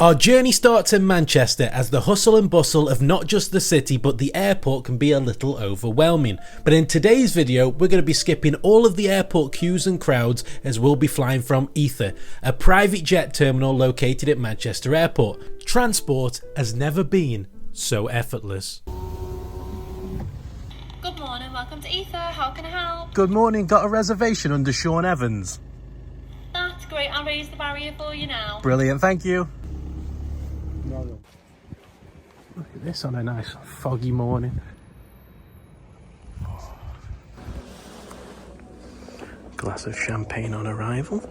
Our journey starts in Manchester, as the hustle and bustle of not just the city but the airport can be a little overwhelming. But in today's video we're going to be skipping all of the airport queues and crowds, as we'll be flying from Aether, a private jet terminal located at Manchester Airport. Transport has never been so effortless. Good morning, welcome to Aether, how can I help? Good morning, got a reservation under Sean Evans. That's great, I'll raise the barrier for you now. Brilliant, thank you. Look at this on a nice foggy morning. Glass of champagne on arrival.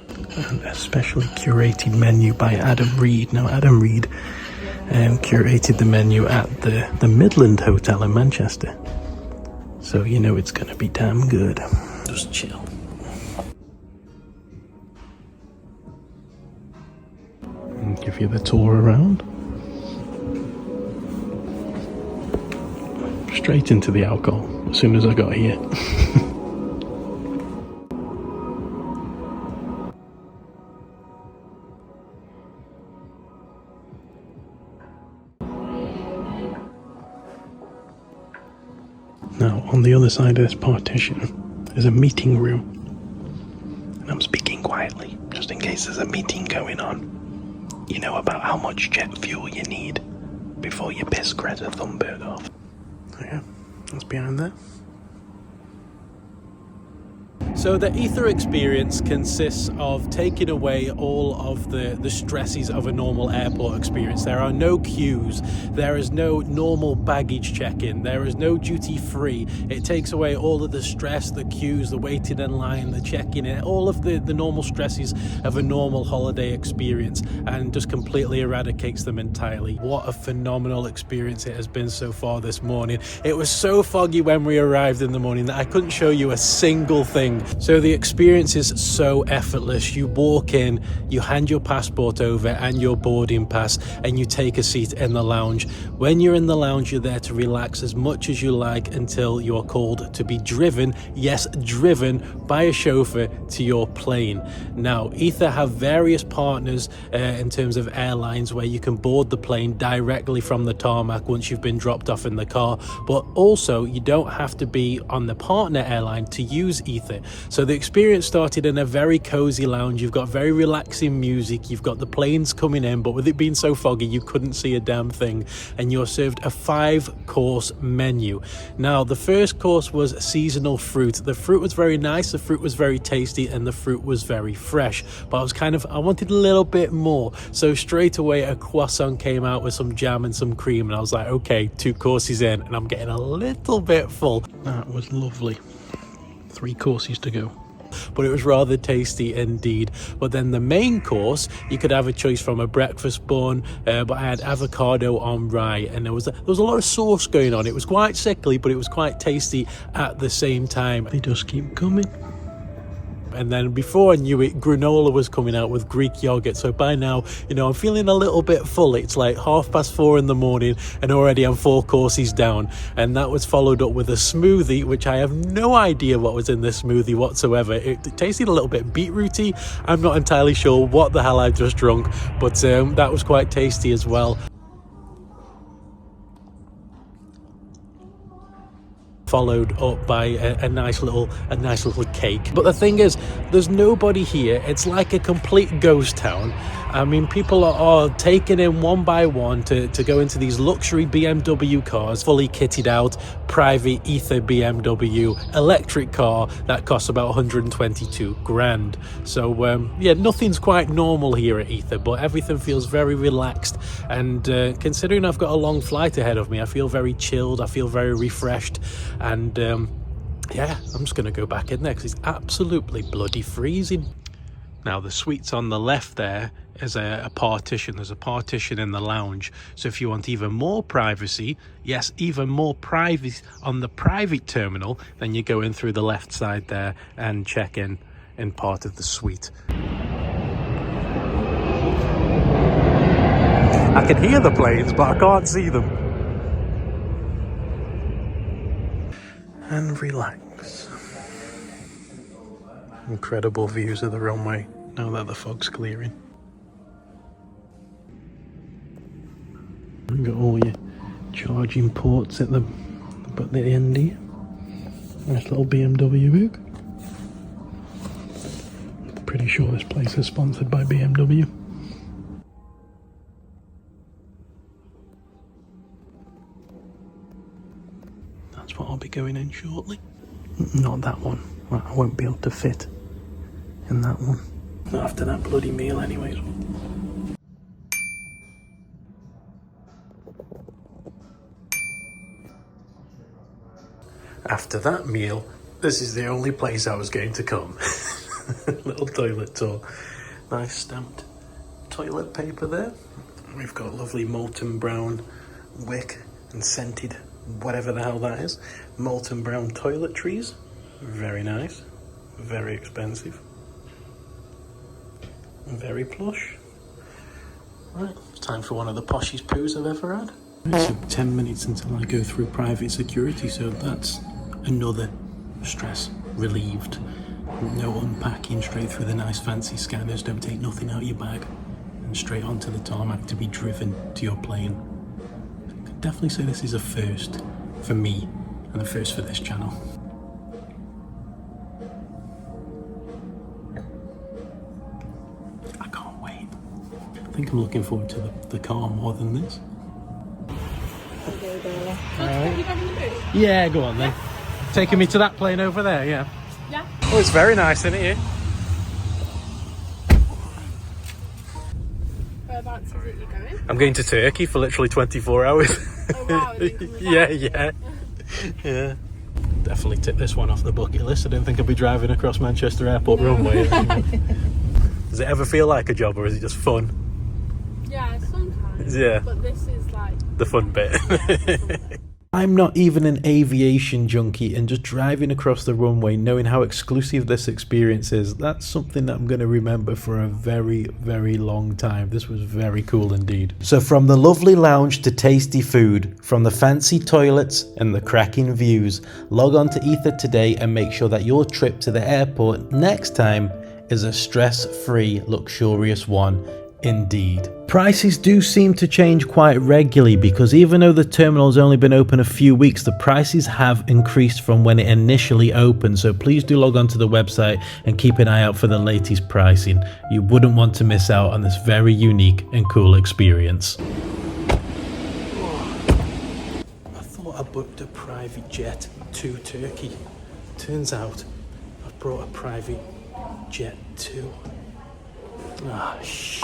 And a specially curated menu by Adam Reed. Now Adam Reed curated the menu at the Midland Hotel in Manchester. So you know it's going to be damn good. Just chill. And give you the tour around. Straight into the alcohol as soon as I got here. Now, on the other side of this partition is a meeting room. And I'm speaking quietly, just in case there's a meeting going on. You know, about how much jet fuel you need before you piss Greta Thunberg off. So yeah, that's behind there. So the Aether experience consists of taking away all of the stresses of a normal airport experience. There are no queues, there is no normal baggage check-in, there is no duty free. It takes away all of the stress, the queues, the waiting in line, the check-in, all of the normal stresses of a normal holiday experience, and just completely eradicates them entirely. What a phenomenal experience it has been so far this morning. It was so foggy when we arrived in the morning that I couldn't show you a single thing. So the experience is so effortless. You walk in, you hand your passport over and your boarding pass, and you take a seat in the lounge. When you're in the lounge, you're there to relax as much as you like until you're called to be driven, yes, driven by a chauffeur to your plane. Now, Aether have various partners in terms of airlines where you can board the plane directly from the tarmac once you've been dropped off in the car, but also you don't have to be on the partner airline to use Aether. So the experience started in a very cozy lounge. You've got very relaxing music, you've got the planes coming in, but with it being so foggy you couldn't see a damn thing, and you're served a 5-course menu. Now the first course was seasonal fruit. The fruit was very nice, the fruit was very tasty, and the fruit was very fresh, but I wanted a little bit more. So straight away a croissant came out with some jam and some cream, and I was like, okay, 2 courses in and I'm getting a little bit full. That was lovely. 3 courses to go, but it was rather tasty indeed. But then the main course, you could have a choice from a breakfast bun, but I had avocado on rye, and there was a lot of sauce going on. It was quite sickly, but it was quite tasty at the same time. They just keep coming. And then before I knew it, granola was coming out with Greek yogurt. So by now, you know, I'm feeling a little bit full. It's like 4:30 in the morning and already I'm 4 courses down. And that was followed up with a smoothie, which I have no idea what was in this smoothie whatsoever. It tasted a little bit beetrooty. I'm not entirely sure what the hell I've just drunk, but that was quite tasty as well. Followed up by a nice little cake. But the thing is, there's nobody here. It's like a complete ghost town. I mean, people are taken in one by one to go into these luxury BMW cars, fully kitted out, private Aether BMW electric car that costs about 122 grand. So yeah, nothing's quite normal here at Aether, but everything feels very relaxed. And considering I've got a long flight ahead of me, I feel very chilled, I feel very refreshed. And yeah, I'm just gonna go back in there because it's absolutely bloody freezing. Now the suite's on the left there is a partition. There's a partition in the lounge, so if you want even more privacy, yes, even more privacy on the private terminal, then you go in through the left side there and check in part of the suite. I can hear the planes, but I can't see them. And relax. Incredible views of the runway now that the fog's clearing. You got all your charging ports at the end here. Nice little BMW book. Pretty sure this place is sponsored by BMW. That's what I'll be going in shortly. Not that one. I won't be able to fit in that one. Not after that bloody meal anyways. After that meal, this is the only place I was going to come. Little toilet tour. Nice stamped toilet paper there. We've got lovely molten brown wick and scented whatever the hell that is. Molten brown toiletries. Very nice. Very expensive. Very plush. Right, it's time for one of the poshest poos I've ever had. It's 10 minutes until I go through private security, so that's another stress relieved. No unpacking, straight through the nice fancy scanners, don't take nothing out of your bag, and straight onto the tarmac to be driven to your plane. I could definitely say this is a first for me, and a first for this channel. I can't wait. I think I'm looking forward to the car more than this. Alright. Yeah, go on then. Taking me to that plane over there, yeah? Yeah. Oh, it's very nice, isn't it, here? Whereabouts is it you're going? I'm going to Turkey for literally 24 hours. Oh wow, are you coming Yeah, back? yeah. Yeah. Definitely tick this one off the bucket list. I didn't think I'd be driving across Manchester Airport runway. Does it ever feel like a job, or is it just fun? Yeah, sometimes. Yeah. But this is like The fun bit. the fun bit. I'm not even an aviation junkie, and just driving across the runway, knowing how exclusive this experience is, that's something that I'm going to remember for a very, very long time. This was very cool indeed. So from the lovely lounge to tasty food, from the fancy toilets and the cracking views, log on to Aether today and make sure that your trip to the airport next time is a stress-free, luxurious one. Indeed. Prices do seem to change quite regularly, because even though the terminal's only been open a few weeks, the prices have increased from when it initially opened, so please do log on to the website and keep an eye out for the latest pricing. You wouldn't want to miss out on this very unique and cool experience. I thought I booked a private jet to Turkey. Turns out I've brought a private jet too. Ah, shit.